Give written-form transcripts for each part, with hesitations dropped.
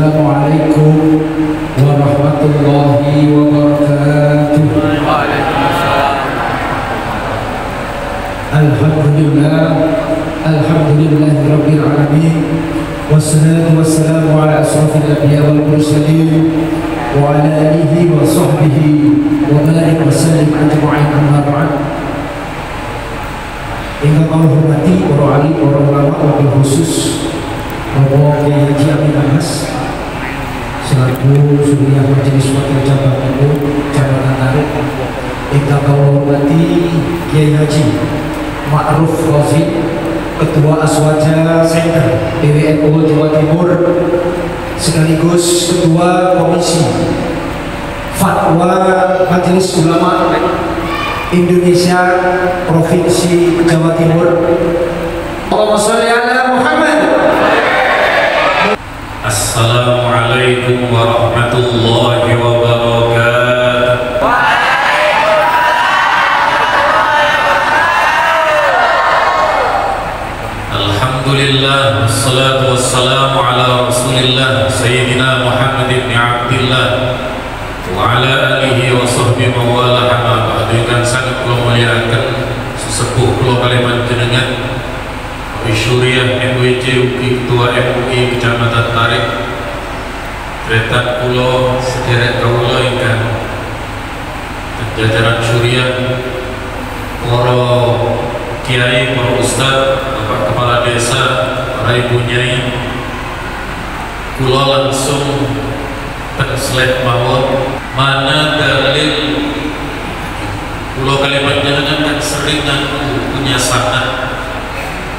Assalamualaikum warahmatullahi wabarakatuh. Alhamdulillahirabbil alamin. Wassalatu wassalamu ala asrofil anbiya wal mursalin wa ala alihi wa sahbihi wa barik wa sallim ajma'in, amma ba'd. Yang kami hormati para alim, para ulama, wabil khusus Bapak Kiai Haji Amin Anas selaku Suriah Majelis Wakil Cabang Ibu Cabang Tarik. Yang kami hormati Kiai Haji Ma'ruf Razi, Ketua Aswaja Center PWNU Jawa Timur, sekaligus Ketua Komisi Fatwa Majelis Ulama Indonesia Provinsi Jawa Timur. Allahumma sholli ala Muhammad. Assalamualaikum warahmatullahi wabarakatuh. Alhamdulillah, wassalatu wassalamu ala rasulillah Sayyidina Muhammad ibn Abdillah wa ala alihi wa sahbihi wa wala hama ba'du. Sangat kula muliakan sesepuh kula kaliman jenengan Suriah MWJ UKI, Ketua MUI Kecamatan Tarik, Tretan Pulau sederek kawula ingkang jajaran Suriah, para kiai, para ustad, bapak kepala desa, para ibu nyai, kula langsung translate mawon mana dalil kula kalimat jenengan kan sering ngaku punya sanad,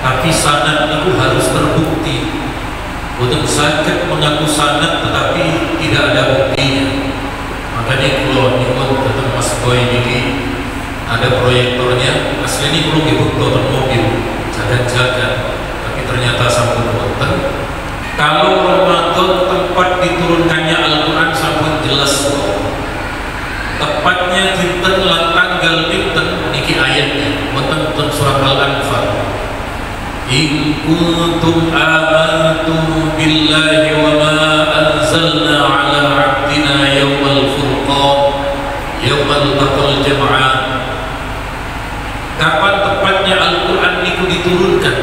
tapi sanad itu harus terbukti. Boten saged mengaku sanad tetapi tidak ada buktinya. Makanya kula nyuwun tentang Mas Boy ini ada proyektornya. Asli ini kula nggih butuh mobil jaga-jaga, tapi ternyata sampun wonten. Kalau Ramadan tempat diturunkannya Al-Qur'an sampun jelas kok. Tepatnya dinten lan tanggal dinten niki ayatnya wonten surah Al-Anfal. In kuntum amantum billahi wa ma anzalna ala abdina yawmal furqan yawmal taqal jam'an. Kapan tepatnya Al-Quran itu diturunkan?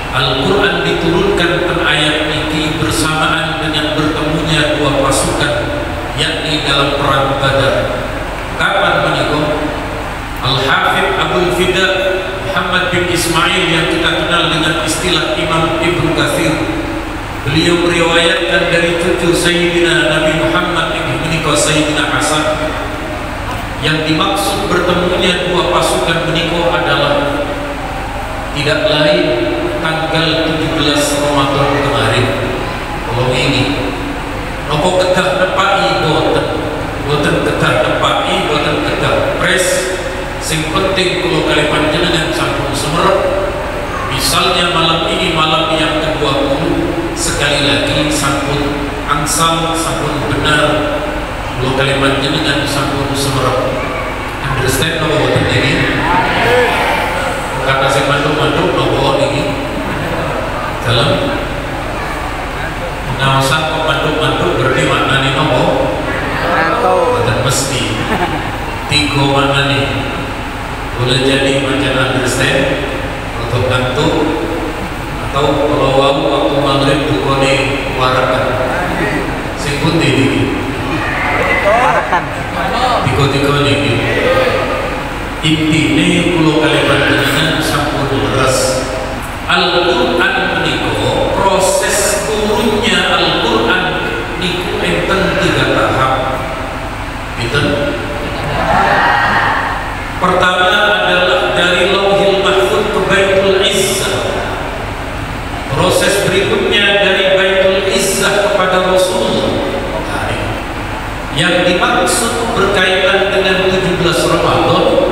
Al-Quran diturunkan pen ayat niki bersamaan dengan bertemunya dua pasukan, yakni dalam perang Badar. Kapan menikah? Al-Hafidh Abul Fida Muhammad bin Ismail yang kita kenal dengan istilah Imam Ibnu Katsir, beliau meriwayatkan dari cucu Sayyidina Nabi Muhammad yang menikah Sayyidina Hasan. Yang dimaksud bertemunya dua pasukan menikah adalah tidak lain tanggal 17 Ramadan kemarin. Kalau ini nopo kedah nepai boten kedah nepai, boten kedah pres. Sing penting kalau kalian jenengan sampun semerep. Misalnya malam ini malam yang ke-20, sekali lagi sampun angsal, sampun benar. Kalau kalian jenengan sampun semerep. Understand no boten ini? Kata sing mantuk-mantuk no ini. Dalam pengawasan kok mantuk-mantuk berarti maknanya no boten mesti. Tiga maknanya. Boleh jadi macam understand atau ngantuk, atau kalau waktu maghrib dukone warakan sing putih ini warakan tiga-tiga ini intine kulo kalimat dengan sampun leres. Al-Quran meniko proses turunnya Al-Quran niku enten 3 tahap. Itu pertama adalah dari Lauhil Mahfuz ke Baitul Izzah. Proses berikutnya dari Baitul Izzah kepada Rasulullah. Yang dimaksud berkaitan dengan 17 Ramadan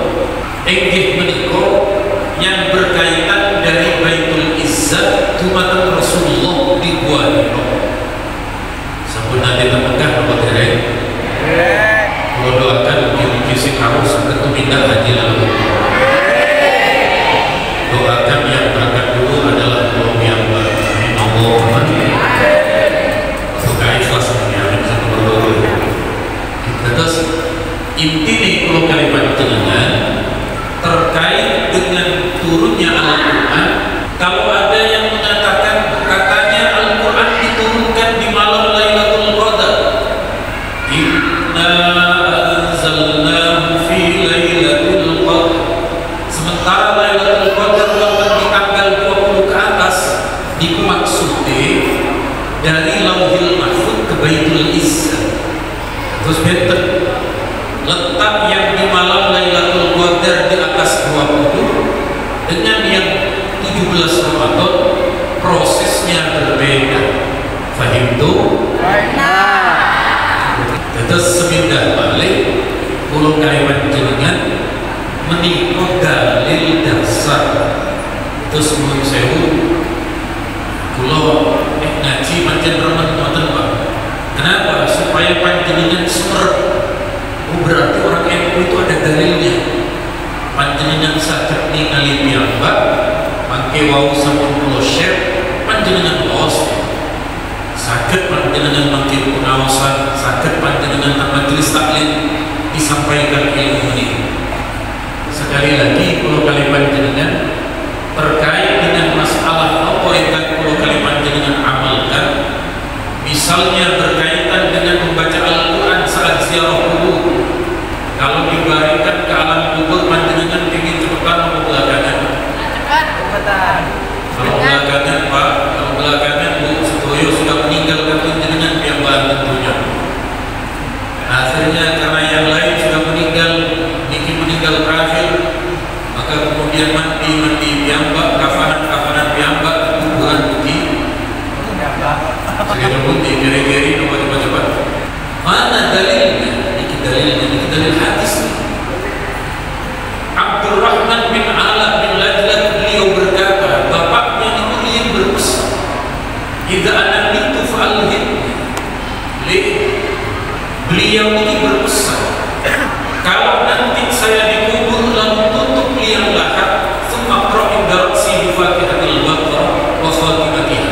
inggih menika yang berkaitan dari Baitul Izzah dumateng Rasulullah di Gua Hira. Sampun nanti Mekah napa dereng? Kalau doakan mungkin sing harus ketumindah haji lalu. Doakan yang berangkat dulu adalah Allah yang Allahumma Intinya kalau kalimat jenengan terkait dengan turunnya Al-Quran. Kalau ada yang mengatakan katanya Al-Quran diturunkan di malam Lailatul Qadar, inna anzalnahu fi Lailatul Qadar, sementara Lailatul Qadar di tanggal 20 ke atas, dimaksudnya dari Lauhil Mahfuz ke Baitul Izzah. Terus betul letak yang di malam Lailatul Qadar di atas 20 dengan yang 17 Ramadan prosesnya berbeda. Fahim tuh? Terus semindah balik pulau kalimat jenengan menikah dalil dasar. Terus menurut saya pulau ngaji macam remen Pak. Kenapa? Supaya panjenengan sumber. Berarti orang NU itu ada dalilnya. Panjenengan sakit ningali piyambak, mangke wau sampun kula share, panjenengan los. Sakit panjenengan mangke pengawasan, sakit panjenengan nang majelis taklim disampaikan ilmu ini. Sekali lagi kula kali panjenengan terkait dengan masalah apa yang kula kali panjenengan amalkan, misalnya berkaitan dengan membaca Al-Quran saat ziarah kubur. Kalau dibaringkan ke alam kubur, panjenengan ingin cepetan atau belakangan? Cepetan. Kalau belakangan Pak, kalau belakangan Bu Setoyo sudah meninggal kan panjenengan piyambak tentunya. Akhirnya karena yang lain sudah meninggal, niki meninggal terakhir, maka kemudian mandi piyambak, kafanan piyambak, kuburan bukti. Segitu pun digeri-geri coba-coba. Mana dalilnya? Dalil hadis. Abdurrahman bin Ala bin Lajlan beliau berkata, bapaknya itu yang berpesan, "Idza ana mitu fa'alhid." Beliau ini berpesan, kalau nanti saya dikubur lalu tutup liang lahat, tsumma qra'in darasi bi Fatihatil Baqarah wa khatimatiha.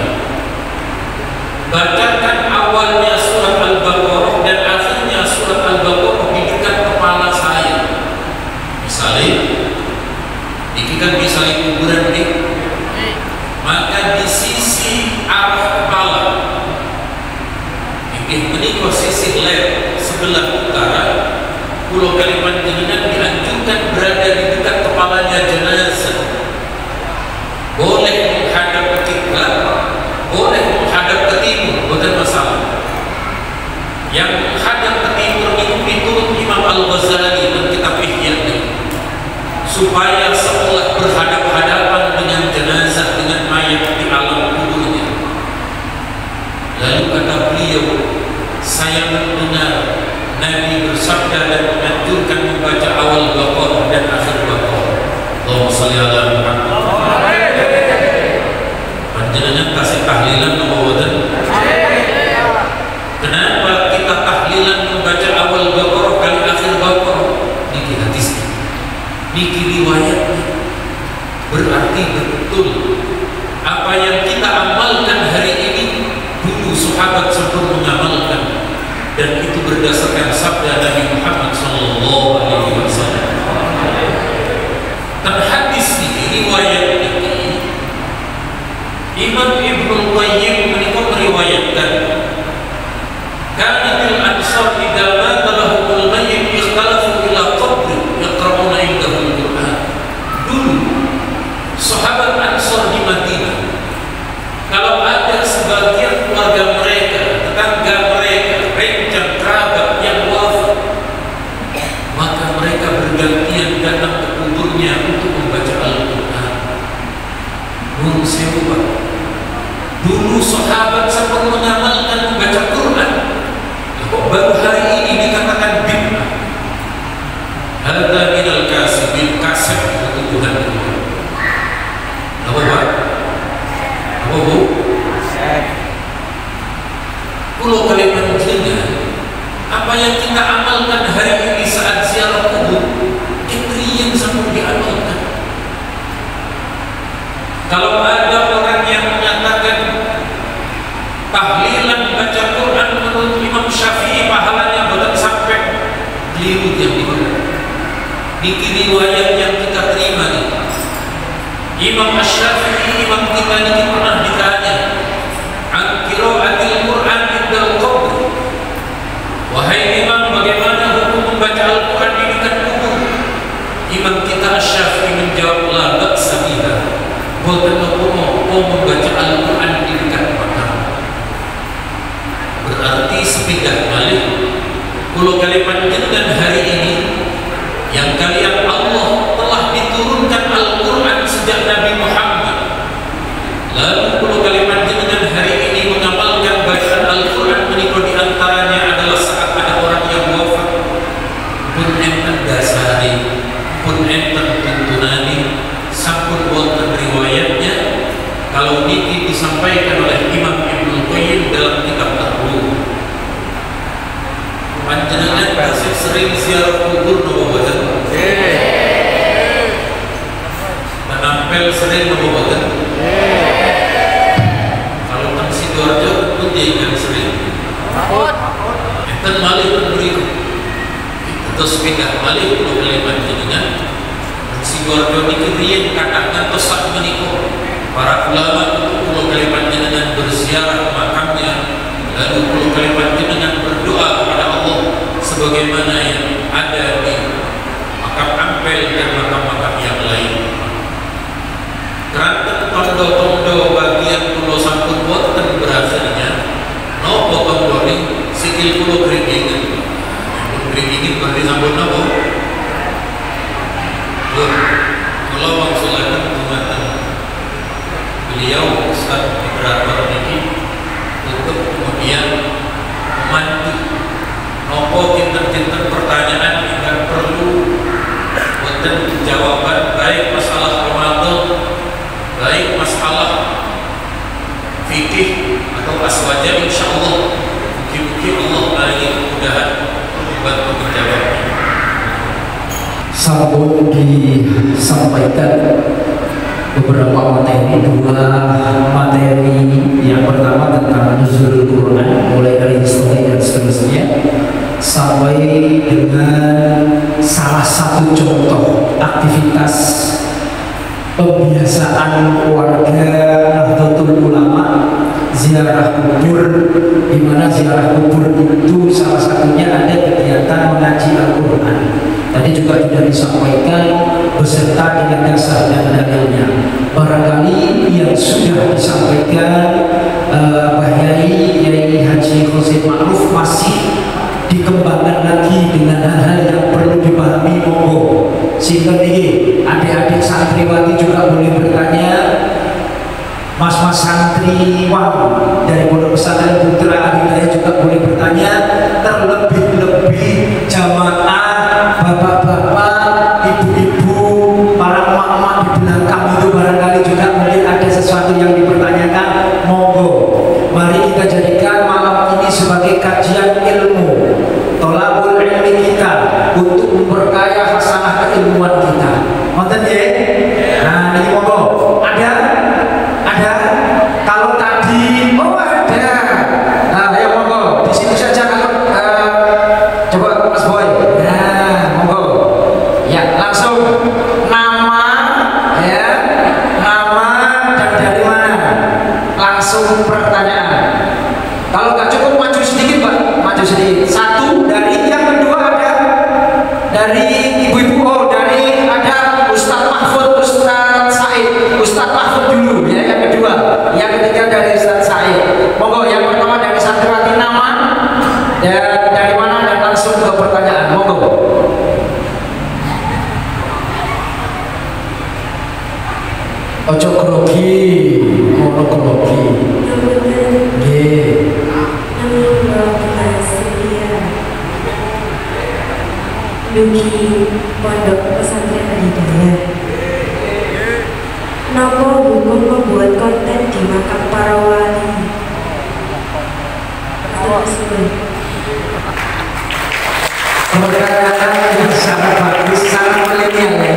Bacakan awalnya surat Al-Baqarah dan akhirnya surat Al-Baqarah di dekat kepala saya. Misalnya, ini kan misalnya kuburan nih, maka di sisi arah kepala, ini menikah sisi left sebelah utara, pulau kalimat jenengan dianjurkan berada di dekat kepalanya jenazah. Boleh menghadap ke kiblat, boleh menghadap ke timur, bukan masalah. Yang menghadap ke timur itu diturut Imam Al-Ghazali dan kitab Ihya, supaya seolah berhadap-hadapan dengan jenazah, dengan mayat di alam kuburnya. Lalu kata beliau, saya mendengar Nabi bersabda dan menganjurkan membaca awal Baqarah dan akhir Baqarah. Allahumma shalli ala Muhammad. Panjenengan kasih tahlilan nomor. Kenapa kita tahlilan membaca awal Baqarah kali akhir Baqarah? Niki hadisnya, niki riwayatnya. Berarti betul apa yang kita amalkan hari ini dulu sahabat sebelum mengamalkan, dan itu berdasarkan sabda Nabi Muhammad SAW. Dan hadis ini, riwayat ini, Imam Ibnul Qayyim meriwayatkan, kanatil ansar idza mata lahumul mayyit ikhtalafu ila qabri yaqra'una indahul Qur'an. Dulu sahabat Ansar di Madinah, kalau ada sebagian keluarga mereka, tetangga mereka, rencang kerabat yang wafat, maka mereka bergantian datang ke kuburnya untuk membaca Al-Quran. Menurut saya, dulu sahabat sempat mengamalkan membaca Quran, kok baru hari ini dikatakan bid'ah? Hadza minal kasibin, kasib untuk Tuhan itu. Apa Pak? Apa Bu? Pulau kalimat jenengan, apa yang kita amalkan hari ini saat ziarah kubur, itu yang sampai diamalkan. Kalau ada orang yang mengatakan niki riwayat yang kita terima nih. Imam Asy-Syafi'i, imam kita niki pernah ditanya, an qiraatil Qur'an indal qabr. Wahai imam, bagaimana hukum membaca Al-Quran di dekat kubur? Imam kita Asy-Syafi'i menjawab, la ba'sa biha. Boten apa-apa membaca Al-Quran di dekat makam. Berarti sepindah balik, kalau kalimat jenengan hari ini yang kalian Allah telah diturunkan Al-Quran sejak Nabi Muhammad, lalu kalau kalimat jenengan hari ini mengamalkan bacaan Al-Quran menikah di antaranya adalah saat ada orang yang wafat, pun enten dasari, pun enten tuntunani, sampun wonten riwayatnya. Kalau niki disampaikan oleh Imam Ibnu Qayyim dalam kitab At-Tuhur, panjenengan kasih sering ziarah kubur nopo boten? Menampel sering nopo boten? Kalau teng Sidoarjo pun jangan sering. Enten malih beri terus pindah malih kalau kalimat jenengan Sidoarjo niki riyen kathah ngantos sak menika para ulama untuk kalau kalimat jenengan berziarah ke makamnya, lalu kalau kalimat jenengan berdoa kepada Allah sebagaimana yang ada di makam Ampel dan makam-makam yang lain. Keranten tondo-tondo bagian pulau sampun boten berhasilnya nopo tondo ini sikil pulau geringingin. Geringingin berarti sampun nopo? Kalau maksudnya jumatan beliau Ustaz Ibrahim ini untuk kemudian memandu nopo kinten-kinten pertanyaan yang perlu boten jawaban, baik masalah Ramadan, baik masalah fikih atau aswaja, insyaallah mungkin Allah bagi kemudahan membantu menjawabnya. Sampun disampaikan beberapa materi, dua materi. Yang pertama tentang nuzul Quran, mulai dari histori dan seterusnya, sampai dengan salah satu contoh aktivitas pembiasaan warga Nahdlatul Ulama, ziarah kubur, di mana ziarah kubur itu salah satunya ada kegiatan mengaji Al-Quran. Tadi juga sudah disampaikan beserta dengan dasar dan dalilnya. Barangkali yang sudah disampaikan Pak Yai Haji Khosyif Ma'ruf masih dikembangkan lagi dengan hal-hal yang perlu dipahami, monggo. Sehingga ini adik-adik santriwati juga boleh bertanya, mas-mas santriwan dari Pondok Pesantren Putra Al-Hidayah juga boleh bertanya, terlebih-lebih jamaah bapak-bapak, ibu-ibu, para emak-emak di belakang itu barangkali juga mungkin ada sesuatu yang dipertanyakan, monggo. Mari kita jadikan malam ini sebagai kajian ilmu, tolabul ilmi kita, untuk memperkaya hasanah keilmuan kita. Nonton ya? Nah, ini monggo. Ada? Kalau tadi, oh ada. Nah, ya monggo. Di situ saja kalau coba Mas Boy. Nah, monggo. Ya, langsung nama, ya, nama dan dari mana? Langsung pertanyaan. Kalau nggak cukup maju sedikit Pak, maju sedikit. Satu dari, yang kedua ada dari ibu-ibu, oh dari ada Ustadz Mahfud, Ustadz Said, Ustadz Mahfud dulu ya yang kedua, yang ketiga dari Ustadz Said. Monggo, yang pertama dari santriwati nama dan dari mana dan langsung ke pertanyaan. Monggo. Ojo grogi, mono grogi. Nggih. Dugi Pondok Pesantren Al-Hidayah. Napa hukum membuat konten di makam para wali? Pertanyaan yang sangat bagus, sangat milenial ya.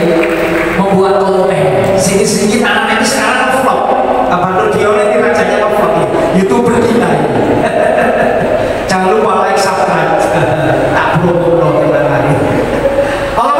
Membuat konten. Sedikit anak ini sekarang vlog. Abang Nur Dio ini rajanya vlog ya. YouTuber kita ya. Jangan lupa like, subscribe. Tak perlu tenang hari. Allah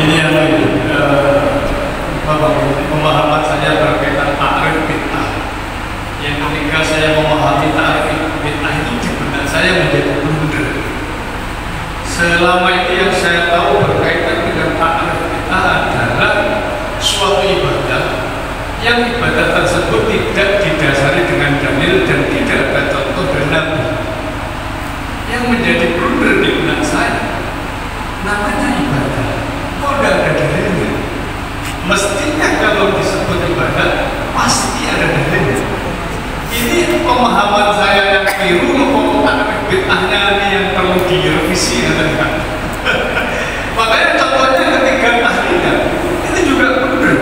ini yang pemahaman saya berkaitan ta'rif bid'ah. Yang ketika saya memahami ta'rif bid'ah itu di benak saya menjadi blunder. Selama ini yang saya tahu berkaitan dengan ta'rif bid'ah adalah suatu ibadah yang ibadah tersebut tidak didasari dengan dalil dan tidak ada contoh dari Nabi. Yang menjadi blunder di benak saya, namanya ibadah kok tidak ada dalilnya. Mestinya kalau disebut ibadah pasti ada dalilnya. Ini pemahaman saya yang keliru. Pokok ta'rif bid'ahnya ini yang perlu direvisi ya. Makanya contohnya ketika tahlilan itu juga benar.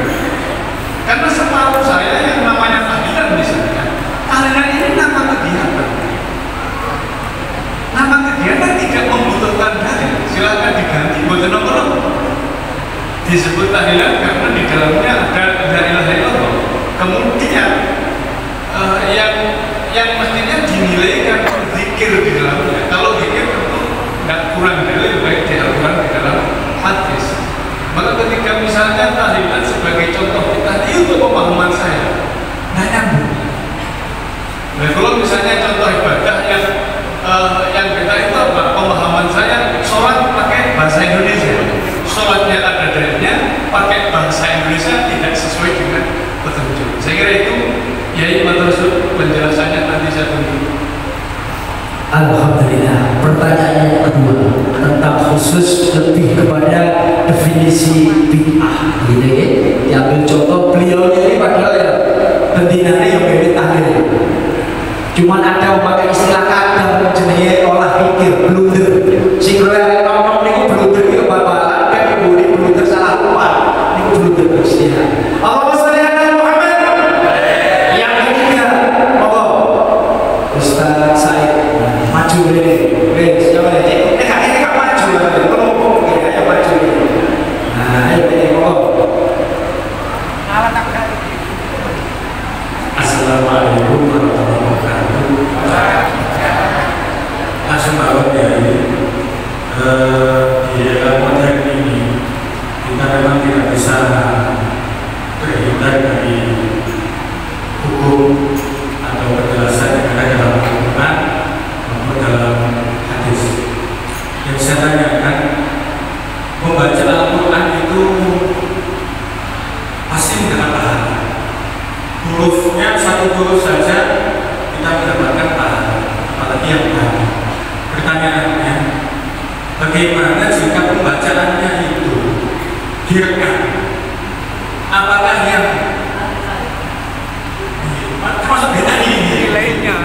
Karena separuh saya yang namanya tahlilan misalnya, tahlilan ini nama kegiatan. Nama kegiatan tidak membutuhkan dalil. Silakan diganti buat nomor. Disebut tahlilan karena di dalamnya ada la ilaha illallah. Kemudian yang mestinya dinilai kan zikir di dalamnya. Kalau zikir tentu tidak kurang dalil baik di Al-Quran di dalam hadis. Maka ketika misalnya tahlilan sebagai contoh kita itu pemahaman saya nggak nyambung. Nah kalau misalnya contoh ibadah yang kita itu apa? Pemahaman saya sholat pakai bahasa Indonesia. Sholatnya ada dalilnya, pakai bahasa Indonesia tidak sesuai dengan petunjuk. Saya kira itu Yai Madrasul penjelasannya nanti saya tunggu. Alhamdulillah. Pertanyaan yang kedua tentang khusus lebih kepada definisi bid'ah, gitu ya. Diambil contoh beliau ini padahal ya bendinanya yang bebek tahlil. Cuman ada memakai istilah kadang jenenge olah pikir blunder. Sing oleh ngomong niku blunder iki babalan kan boleh blunder salah tepat. Niku blunder istilah. Allahumma sholli ala Muhammad. Yang ketiga, monggo. Ustaz Said maju deh. Siapa ini? Ini gak maju ya. Tolong ya maju. Nah, ini monggo. Assalamualaikum warahmatullahi wabarakatuh. Langsung banget ya ini di era modern ini kita memang tidak bisa terhindar dari hukum atau penjelasan yang ada dalam Al-Quran maupun dalam hadis. Yang saya tanyakan, membaca Al-Quran itu pasti mendapat pahala. Hurufnya satu huruf saja kita mendapatkan pahala, apalagi yang banyak. Pertanyaannya, bagaimana jika pembacaannya itu direkam? Apakah yang termasuk beda ini nilainya?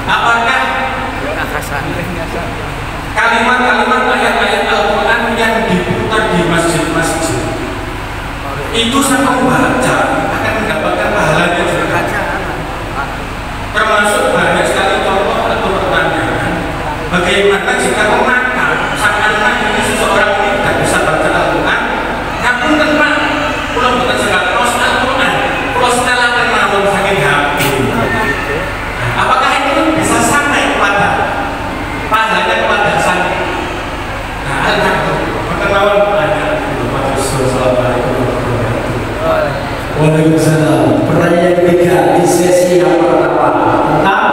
Apakah kalimat-kalimat ayat-ayat Al-Quran yang diputar di masjid-masjid itu sama membaca akan mendapatkan pahalanya juga? Termasuk banyak sekali contoh atau pertanyaan, bagaimana jika menakal seakan-akan ini seseorang ini tidak bisa baca Al-Quran, namun tenang pulau bukan segala pros Al-Quran, pros nelakan mawon sakit hati. Apakah itu bisa sampai kepada pahalanya kepada sang? Nah, pertemuan ada. Assalamualaikum warahmatullahi wabarakatuh. Waalaikumsalam. Pertanyaan ketiga di sesi yang pertama tentang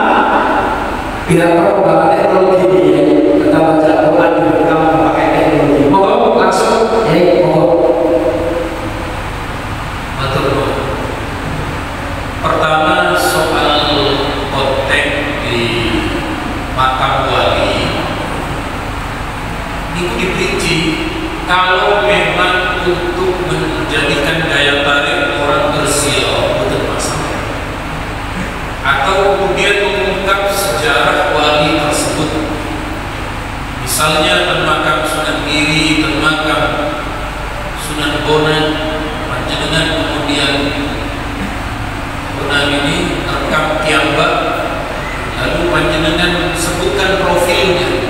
bila perlu menggunakan teknologi ini, kita baca Al-Quran kita memakai teknologi. Monggo langsung, monggo. Pertama soal konten di makam wali itu diperinci kalau memang untuk menjadikan daya tarik orang bersilau betul masalah, atau kemudian mengungkap sejarah wali tersebut, misalnya makam Sunan Giri, makam Sunan Bonang, panjenengan kemudian Bonang ini rekam kiambak, lalu panjenengan sebutkan profilnya.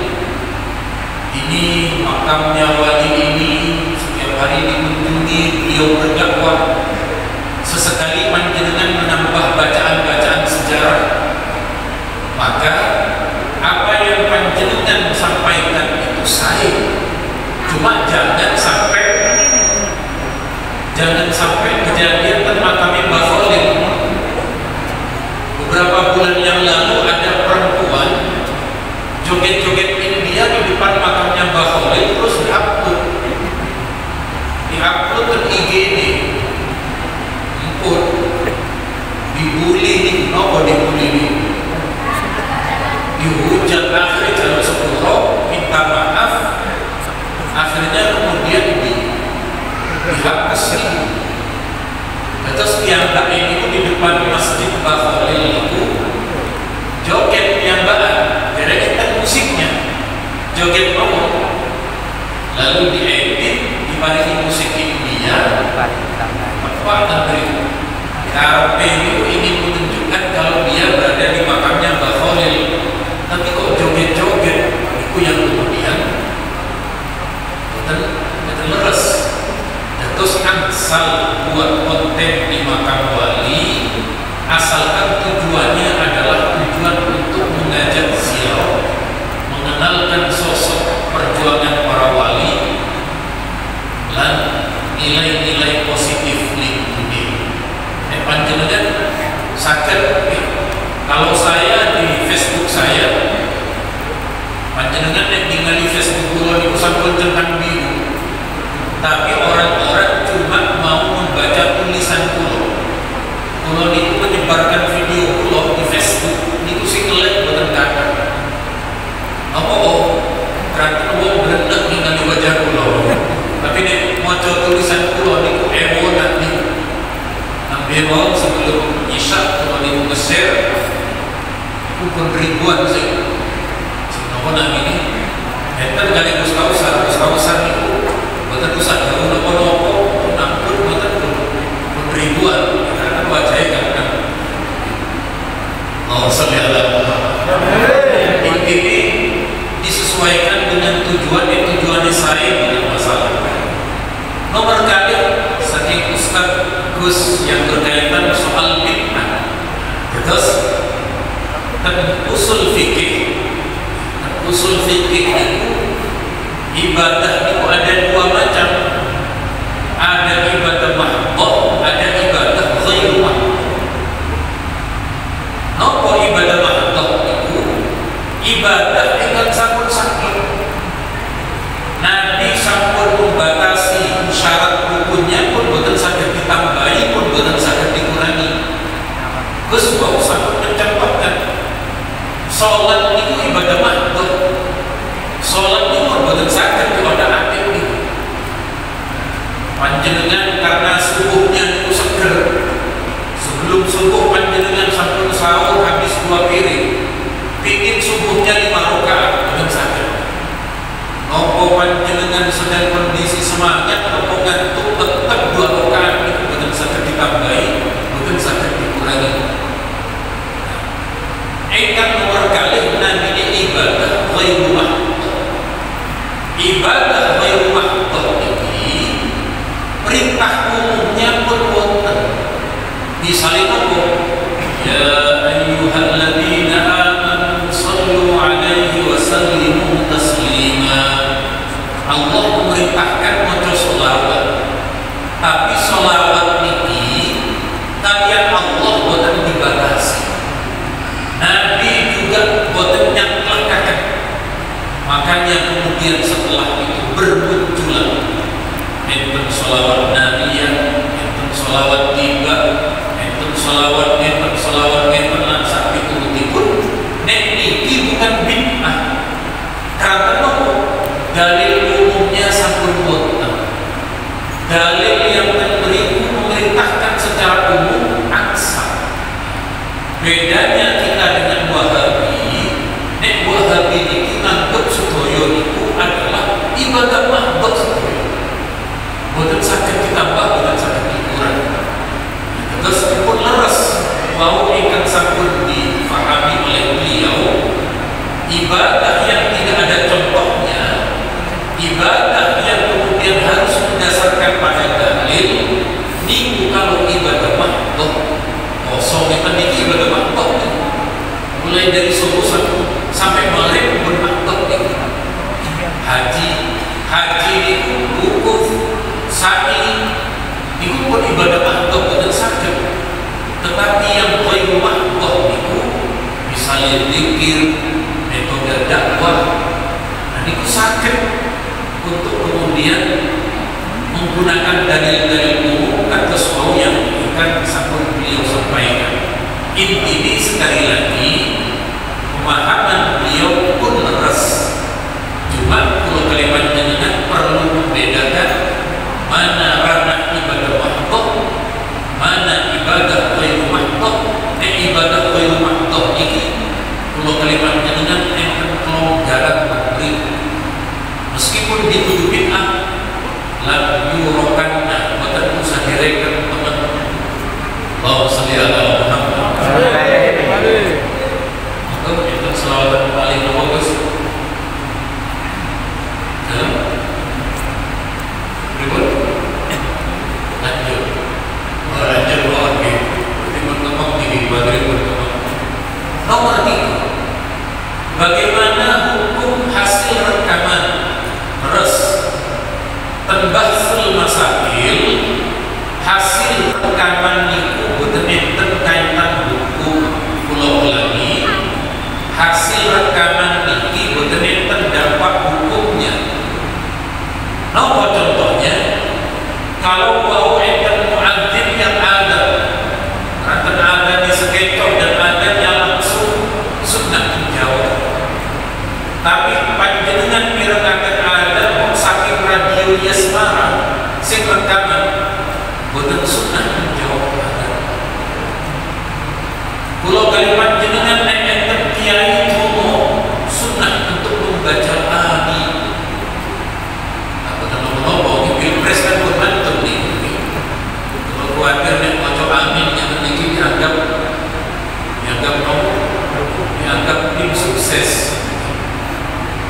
Ini makamnya wali ini, setiap hari dikunjungi, beliau berdakwah. Sesekali panjenengan menambah bacaan-bacaan sejarah. Maka apa yang panjenengan sampaikan itu sahih. Cuma jangan sampai jangan sampai kejadian termakami Mbah Khalil. Beberapa bulan yang lalu ada perempuan joget-joget India di depan makamnya Mbah Khalil, terus diupload ke IG nih, import, dibully nih, kenapa dibully nih, dihujat, akhirnya jalur sepuluh, minta maaf, akhirnya kemudian dihapus nih. Terus piyambak ini di depan masjid Mbah Khalil itu joget piyambakan, gara-gara musiknya joget ngomong, lalu diedit, diparingi musik India, apa nanti KP itu ingin menunjukkan kalau dia berada di makamnya Mbah Khalil, tapi kok joget-joget itu yang kemudian betul leres. Terus asal buat konten di makam wali, asalkan tujuannya adalah tujuan untuk mengajak ziarah, mengenalkan sosok perjuangan para wali dan nilai-nilai positif lingkungan. Panjenengan sakit. Kalau saya di Facebook saya, panjenengan yang tinggal di Facebook pulau di sampun tentang biru, tapi orang-orang cuma mau membaca tulisan pulau. Pulau itu menyebarkan video pulau di Facebook, itu sih ngelek buatan kakak. Apa berarti uang berenang tinggal di wajah pulau. Tapi nih mau tulisan pulau itu emonan nih. Ambil sebelum Isya pulau itu nge-share, itu pun ribuan sih. Kenapa nama ini? Enten kali kawasan itu. Buatan pusat jauh nopo-nopo nampun buatan ribuan karena wajahnya kan ini disesuaikan dengan tujuannya saya dengan masalah. Nomor kali saking Ustaz Gus yang berkaitan soal bid'ah, terus usul fikih itu ibadah itu ada dua macam, ada ibadah mahdhah, ada ibadah ghairu mahdhah. Napa ibadah mahdhah itu? Ibadah dengan sampun sakit. Nabi sampun membatasi syarat rukunnya pun boten saged ditambahi pun boten saged dikurangi. Gus wau sampun mencatatkan salat itu ibadah mahdhah. Salat itu boten saged diodak-atik niku. Panjenengan karena subuhnya itu seger. Sebelum subuh panjenengan sampun sahur habis 2 piring. Pingin subuhnya 5 rakaat boten saged. Nopo panjenengan sedang kondisi semangat nopo ngantuk tetap 2 rakaat itu boten saged ditambahi, boten saged dikurangi. Ingkang nomor kalih namine ibadah ghairu mahdhah. Ibadah ghairu mahdhah ini perintah umumnya pun wonten. Misalnya apa? Ya ayyuhalladzina amanu sallu alaihi wa sallimu taslima. Allah memerintahkan maca sholawat. Tapi sholawat ini kalian Allah boten dibatasi. Nabi juga boten nyaklekaken. Makanya kemudian setelah itu bermunculan enten sholawat nabiyah, enten sholawat tiba, enten sholawat lan sak piturutipun. Nek niki bukan bid'ah. Karena nopo? Dalil umumnya sampun wonten. Dalil yang beriku memerintahkan secara umum aksa. Bedanya kita dengan Wahabi. Nek Wahabi ini nganggep sedaya itu adalah ibadah mahdhah sedaya. Boten saged ditambah, boten saged dikurangi. Terus pun leres mau ingkang sampun difahami oleh beliau, ibadah yang tidak ada contohnya, ibadah yang kemudian harus mendasarkan pada dalil, niku kalau ibadah mahdhah. Kosong niki ibadah mahdhah. Mulai dari subuh sampai maghrib pun mahdhah niku. Haji niku wukuf, sa'i niku misalnya zikir, metode dakwah, dan itu sakit untuk kemudian menggunakan dalil-dalil umum atau sesuatu yang akan sampun beliau sampaikan. Intinya sekali lagi pemahaman beliau pun leres. Cuma kalau kalimat jenengan perlu membedakan mana ranah ibadah mahdoh, mana ibadah ghairu mahdoh. Ibadah ghairu mahdoh ini kalau kalimat jenengan enten kelonggaran beri, meskipun dituduh bid'ah, lam yurokanna, maka usah direken teman-teman. Allahumma sholli ala Muhammad. Maka itu selawat paling bagus. Berikut lanjut. Lanjut lagi. Berkembang tinggi badri berkembang. Nomor 3. Bagaimana hukum hasil rekaman res tenbasul masakil? Hasil rekaman niku boten enten kaitan hukum. Kula ulangi, hasil rekaman niki boten enten dampak hukumnya. Napa contohnya? Kalau wau enten muadzin yang ada, ranten ada di seketok dan ada yang langsung sunnah menjawab. Tapi panjenengan mirengaken ada kok saking radio Yasmara sing rekaman boten sunnah menjawab ada. Kula kalimat jenengan nek enten kiai tumo sunnah untuk membaca ani. Apa pilpres kan berbantu nih. Kalau khawatir nek maca amin yang niki dianggap tim sukses.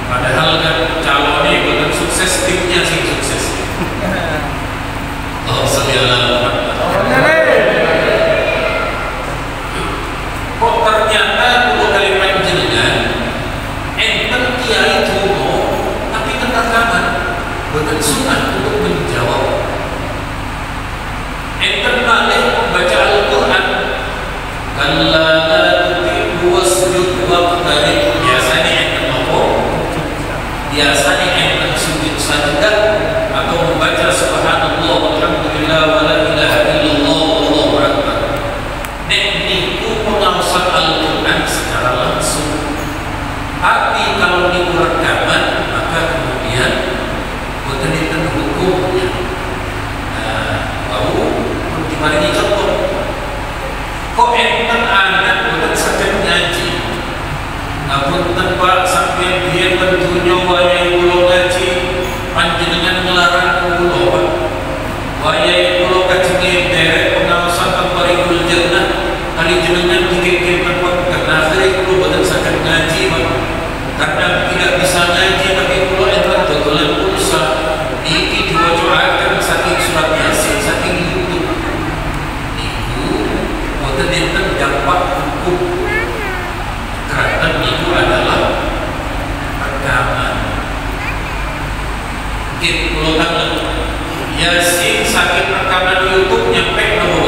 Padahal kan calonnya bukan sukses, timnya sih sukses. Oh, sallallahu kok ternyata kalau kalimat jenengan enten kiai tumo tapi rekaman bukan sunnah untuk menjawab. Enten malih membaca Al-Quran kalla la tuti'hu wasjud waqtarib. Biasanya enten apa? Biasanya enten sujud sajadah atau membaca subhanallah walhamdulillah wa la ilaha illallah wallahu akbar. Nek niku pengawasan Al-Quran secara langsung. Tapi kalau niku rekaman maka kemudian boten enten hukumnya. Bau dimaringi contoh. Kok enten anak boten saged ngaji. Ngapun tempat sampai dia tentunya wayai kula ngaji, panjenengan ngelarang kula, Pak. Wayai kula kajenge derek pengawasan Tariqul Jannah, kali jenengan dikekeh tempat karena akhirnya kula boten saged ngaji, Pak. Karena tidak bisa ngaji tapi kula enten dodolan pulsa. Niki diwajibkan saking surat Yasin, saking YouTube. Niku boten enten dampak hukum. Karena itu adalah rekaman. Kita ulang Yasin sakit rekaman YouTube nyampe nama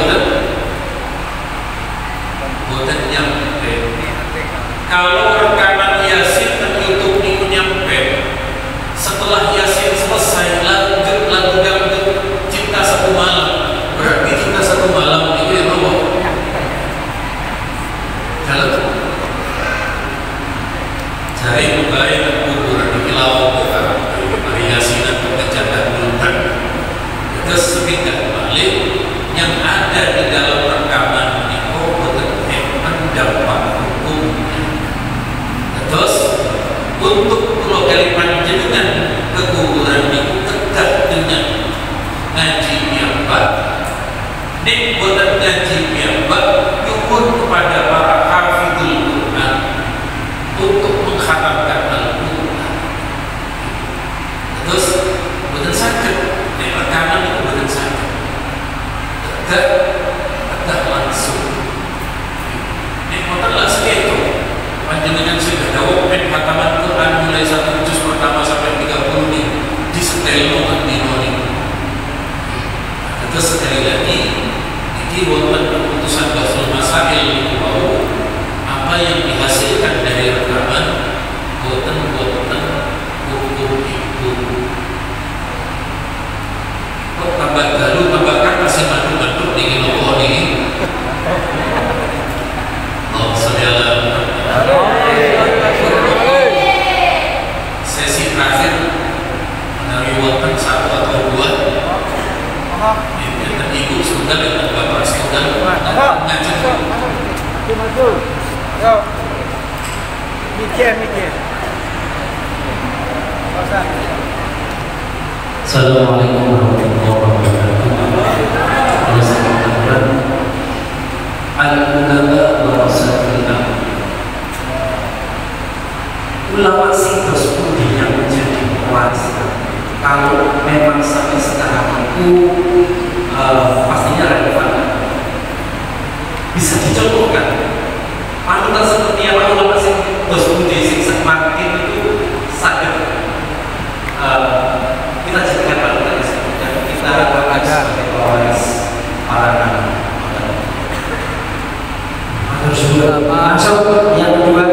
boten nyampe. Kalau rekaman Yasin dan YouTube itu nyampe, setelah Yasin selesai lanjut lagu dangdut Cinta Satu Malam. Berarti Cinta Satu Malam itu yang apa? Kalau saya membayar kubur di kilau variasi dan pengejaran bulan. Terus sepindah balik yang ada di dalam rekaman itu dampak hukumnya. Terus untuk pulau kalimat jenengan kekuburan itu tegak dengan ngaji piyambak. Nek boten ngaji piyambak nyuwun kepada para hafizul Quran untuk mengkhatamkan Al-Quran. Terus boten saged nek rekaman itu boten saged. Tegak langsung. Nek boten lah segitu. Panjenengan sudah dawuh pen khataman Quran mulai 1 juz pertama sampai 30 nih di setel nomor di noni. Terus sekali lagi ini wonten keputusan Basul Masail itu bahwa apa yang dihasilkan Yang ibu sudah dengan bapak sudah ngajak. Maju. Yo. Mikir. Assalamualaikum warahmatullahi wabarakatuh. Al-ulama warasatul anbiya. Ulama situs budi yang menjadi pewaris. Kalau memang sampai sekarang itu pastinya relevan, bisa dicontohkan. Panutan seperti apa ulama situs budi semakin itu sadar. Kita jadikan panutan yang kita lakukan sebagai pewaris para nabi. Terus juga masuk yang kedua.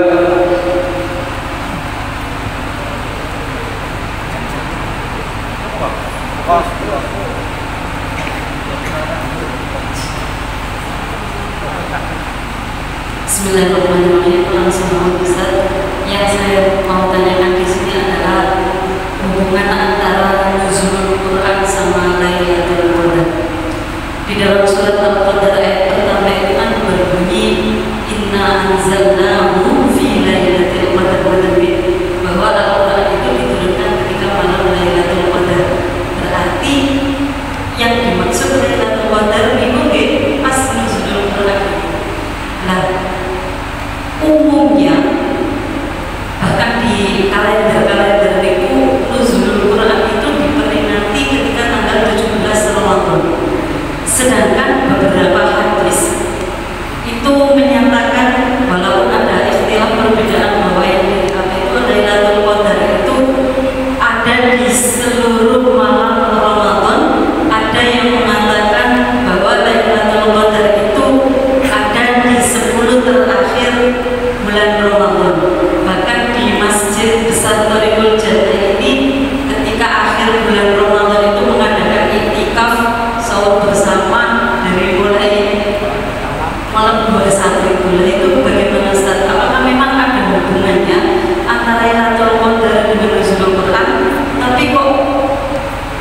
Bismillahirrahmanirrahim. Langsung Ustaz, yang saya mau tanyakan di sini adalah hubungan antara nuzulul Quran sama Lailatul Qadar. Di dalam surat Al-Qadar ayat pertama itu kan berbunyi inna anzalnahu fi lailatul qadar, bahwa Al-Quran itu diturunkan ketika malam Lailatul Qadar. Berarti yang dimaksud Lailatul Qadar itu pas nuzulul Quran. Nah, umumnya bahkan di kalender itu nuzulul Quran itu diperingati ketika tanggal 17 Ramadan. Sedangkan beberapa hadis itu menyatakan walaupun ada istilah perbedaan bahwa yang dikatakan itu Lailatul Qadar itu ada di seluruh malam Ramadan, ada yang mengatakan bahwa Lailatul Qadar itu ada di 10 terakhir bulan Ramadan. Bahkan di Masjid Besar Thariqul Jannah ini ketika akhir bulan Ramadan itu mengadakan iktikaf sahur bersama dari mulai malam 21 itu bagaimana Ustaz? Apakah memang ada hubungannya antara Lailatul Qadar dengan nuzulul Quran? Tapi kok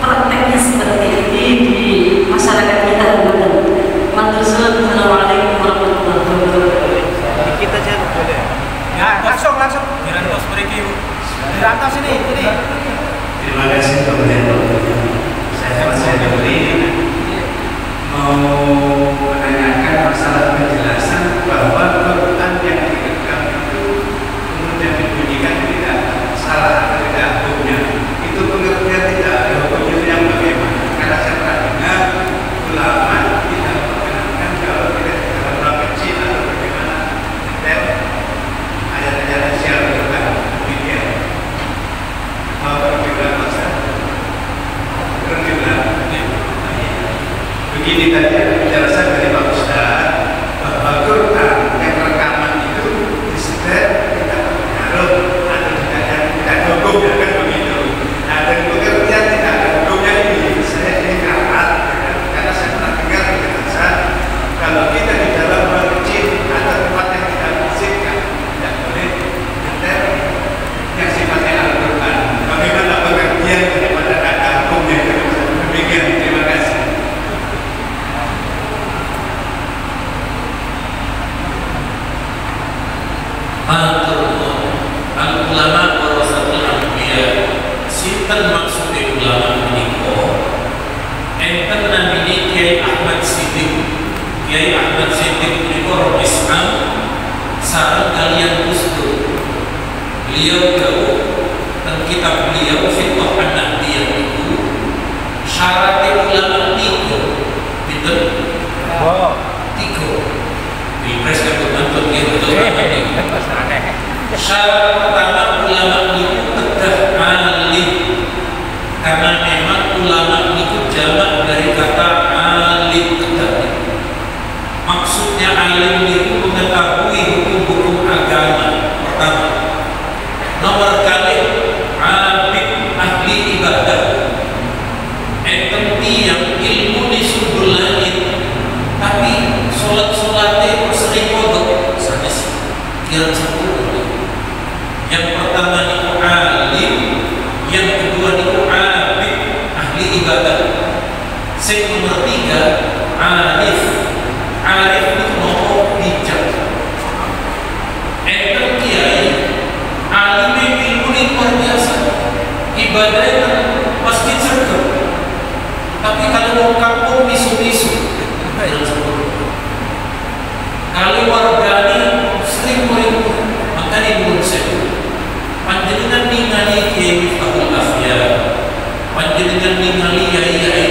prakteknya seperti ini di masyarakat kita? Assalamualaikum warahmatullahi wabarakatuh. Kita cek boleh. Ya, langsung. Dirantos mereka. Dirantos ini. Terima kasih kemudian saya kembali mau menanyakan masalah penjelasan bahwa Quran yang direkam itu kemudian dibunyikan tidak salah, tidak hukumnya. Itu pengertian tidak ada hukumnya yang bagaimana? Karena saya pernah dengar ulama tidak mengenalkan kalau tidak dalam kecil atau bagaimana detail ayat-ayat syiar Quran demikian. Begini tadi penjelasan dari Pak Ustaz bahwa Quran yang rekaman itu disebar tidak berpengaruh atau tidak ada hukumnya kan begitu. Nah, dan pengertian tidak ada hukumnya ini saya ini karat karena saya pernah dengar penjelasan kalau kita di dalam ruang kecil atau tempat yang tidak bersihkan tidak boleh detail yang sifatnya Al-Quran. Bagaimana pengertian daripada ada hukumnya itu? Demikian, terima kasih. Al-ulama warasatul anbiya. Sinten maksudnya ulama menika? Enten namine Kiai Ahmad Siddiq. Kiai Ahmad Siddiq menika roh Islam sareng kalian Gus Dur. Beliau dawuh teng kitab beliau Fiqh An-Nahdiyah itu syarat ulama 3. Pinten? 3. Pilpres yang berbentuk betul ini. Syarat pertama ulama itu tegas alim, karena memang ulama itu jamak dari kata alim tegas. Maksudnya alim itu mengetahui hukum-hukum agama. Pertama. Nomor kali abid ahli ibadah. Enten yang ilmu di sumber langit, tapi sholat-sholatnya sering kodok sanes kira 10. Yang pertama itu alim, yang kedua itu abid ahli ibadah. Sing nomor 3 arif. Arif itu nopo bijak. Enten kiai alime ilmu luar biasa. Ibadahnya masjid sergap. Tapi kalau mau kampung misu-misu. Kalau wargani sering murid, maka dibuat saya. Panjenengan ningali kiai Miftahul Afyar, panjenengan ningali yai-yai,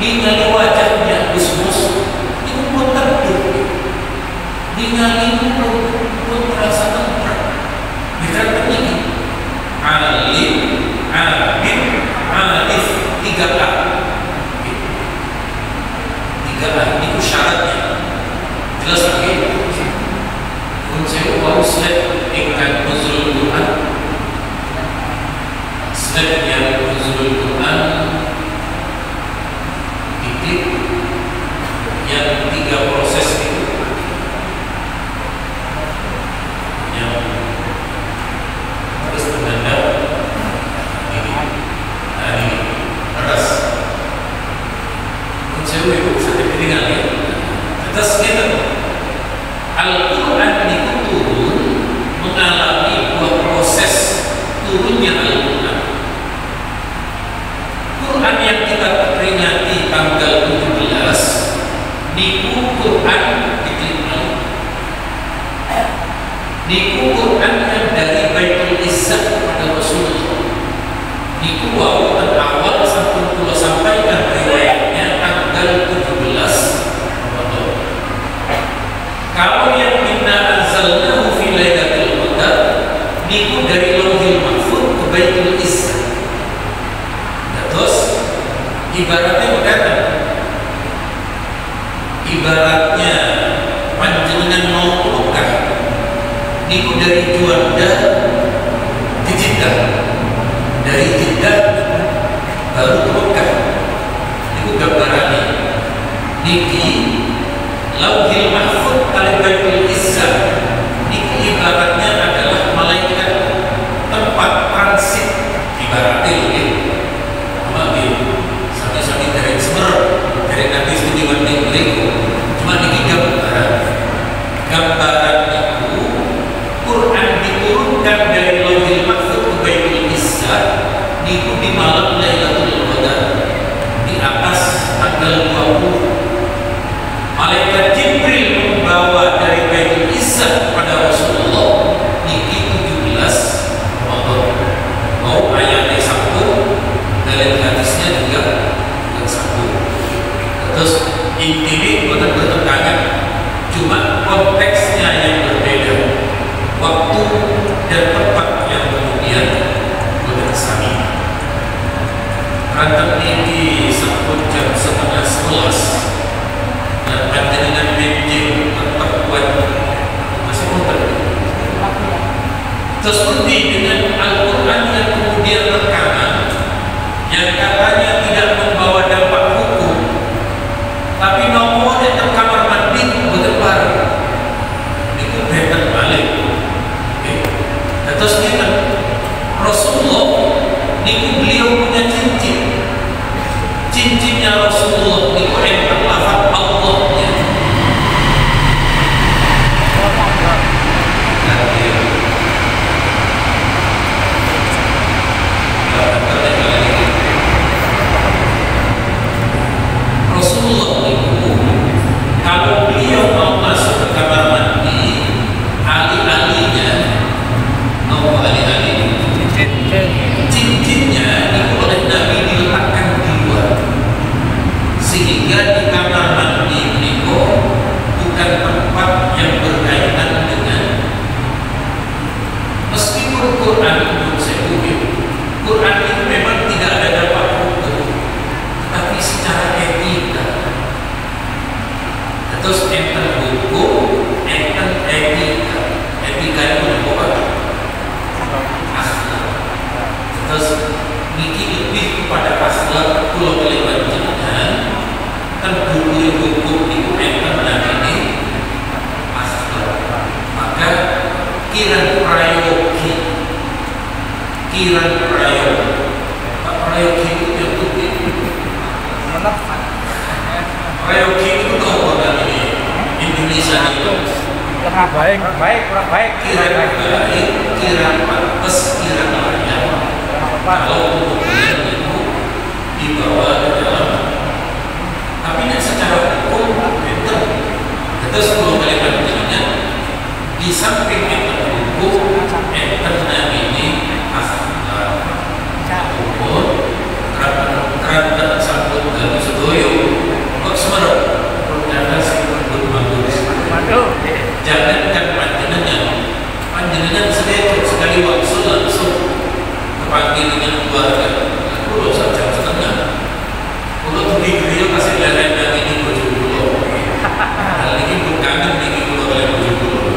ningali wajahnya Gus-mus, itu pun terduh, ningali pun terasa tentram. Dikatakan ini alim, abid, arif, 3A. 3A itu syaratnya. Jelas lagi. Pun saya baru slide ingkang nuzul Quran. Slide yang nuzul Quran titik yang 3 proses itu yang terus menanda ini atas pun saya ibu saya tinggal ya atas kita Al-Quran itu turun mengalami 2 proses turunnya Al-Quran. Quran yang kita peringati tanggal 17 niku Quran diterima. Niku Quran yang dari Baitul Izzah pada Rasulullah. Niku wau awal sampai kula sampaikan riwayatnya tanggal 17 Ramadan. Kalau yang inna anzalnahu fi lailatul qadar niku dari Lauhil Mahfuz ke Baitul Izzah. Terus ibaratnya berkata, ibaratnya panjenengan mau ke Mekah niku dari Juanda ke Jeddah, dari Jeddah baru ke Mekah. Niku gambarannya niki Lauhil Mahfuz kali Baitul Izzah niki ibaratnya adalah malaikat tempat transit ibaratnya ini sampai dari Semeru dari Nabi Sudiwan Negeri cuma niki gambaran itu Quran diturunkan dari Lauhil Mahfuz ke Baitul Izzah niku di malam Lailatul Qadar di atas tanggal 20. Malaikat Jibril membawa dari Baitul Izzah kepada Rasulullah niki 17 Ramadan. Mau ayatnya satu, dalam hadisnya juga satu. Terus intinya bukan bertentangan, cuma konteksnya yang berbeda, waktu dan tempat yang kemudian bersama. Rantam ini sebut jam 11:30. Dan panjenengan benjing tetap kuat masih muter. Seperti dengan Al-Quran yang kemudian rekaman yang katanya tidak membawa dampak hukum, tapi nomornya ke kamar mandi berdebar itu better balik. Terus kita Rasulullah niku beliau punya cincinnya Rasulullah niku enten lafaz Allahnya. Rasulullah niku kalau beliau mau masuk ke kamar mandi ali-alinya mau ali-ali cincinnya niku oleh Nabi diletakkan di luar sehingga di kamar mandi niku bukan tempat yang berkaitan dengan meskipun Quran menurut saya Quran itu memang tidak ada dampak hukum tapi secara etika. Terus enten hukum, enten etika. Etika itu apa? Akhlak. Terus niki lebih kepada akhlak kula kalimat jenengan kan hukum itu enten dan ini akhlak. Maka kiran prayogi Pak prayogi itu yang penting bisa dilakukan. Kurang baik, kurang baik. Kira pantas, kira layak. Kalau kemudian itu dibawa ke dalam, tapi ini secara hukum betul. Itu 10 kali pentingnya. Di samping itu hukum, enternya ini umur, kerana sambut dan sedoyo, kok semarang, jangan sambut bagus. Jangan panjenengan sedekah sekali waktu langsung kepagi dengan keluarga. Kulo saja setengah. Kulo tuh gigi kasih jalan ini bojo kulo. Hal ini bukan ini kulo oleh bojo kulo.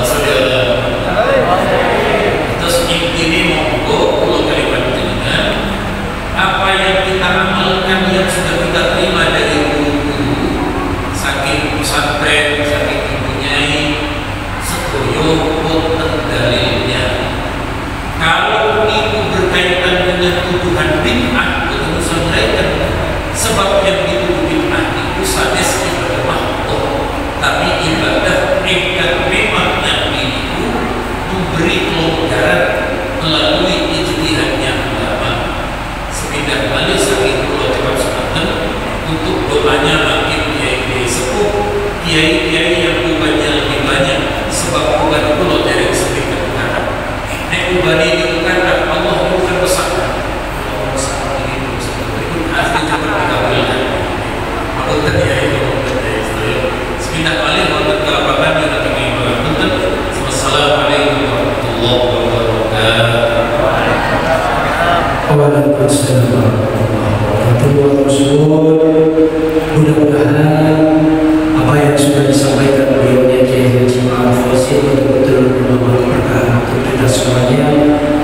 Saudara. Terus ini monggo kulo kali panjenengan apa yang kita amalkan yang sudah kita terima dari guru-guru saking pesantren, saking dalilnya. Kalau itu berkaitan dengan tuduhan bid'ah, itu sampaikan sebab yang dituduh bid'ah itu sanes ibadah makhluk, tapi ibadah engkar memang Nabi itu memberi kelonggaran melalui ijtihadnya ulama. Sepindah balik saking pulau cepat semangat untuk doanya makin kiai sepuh, kiai yang ubannya lebih banyak. Sebab uban kulo dari segi kebenaran. Uban ini bukan Allah bukan besar. Allah besar ini berikut asli juga berkabulkan. Aku tadi itu sepindah balik untuk kelaparan yang akan dibangun. Wassalamualaikum warahmatullahi wabarakatuh. Waalaikumsalam warahmatullahi wabarakatuh. Mudah-mudahan apa yang sudah disampaikan beliaunya Kiai Haji Ma'ruf Qasim betul-betul membawa berkah untuk kita semuanya,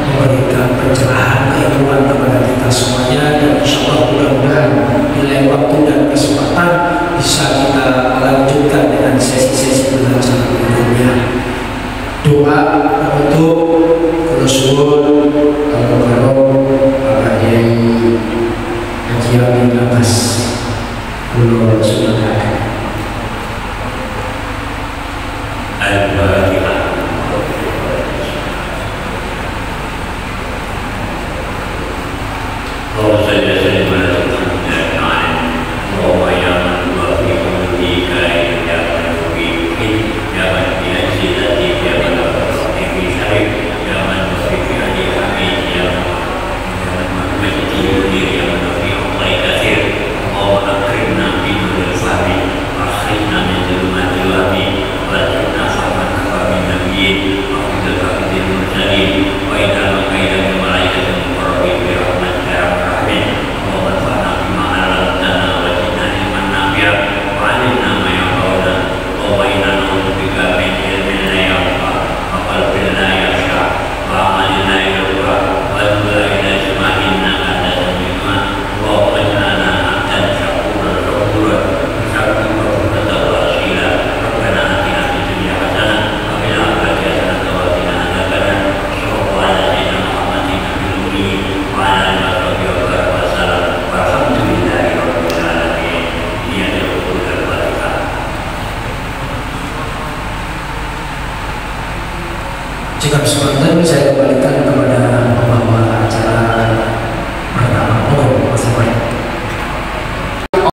memberikan pencerahan keilmuan kepada kita semuanya, dan insyaallah mudah-mudahan nilai waktu dan kesempatan bisa kita lanjutkan dengan sesi-sesi belajar berikutnya. Doa untuk Rasul Bapak Kiai Haji Amin Abbas Pulau Sumatera. Al-Fatihah. Allahumma salli ala sayyidina Muhammad ya man wa fi umri kai ya man fi ya man fi ajilati ya man fi syarif ya man fi ali hamid ya man fi yudi ya man fi Allah katsir. Allahumma akrimna bi nuril fahmi akhrijna min dhulumatil wahmi wa Jika kesempatan saya kembalikan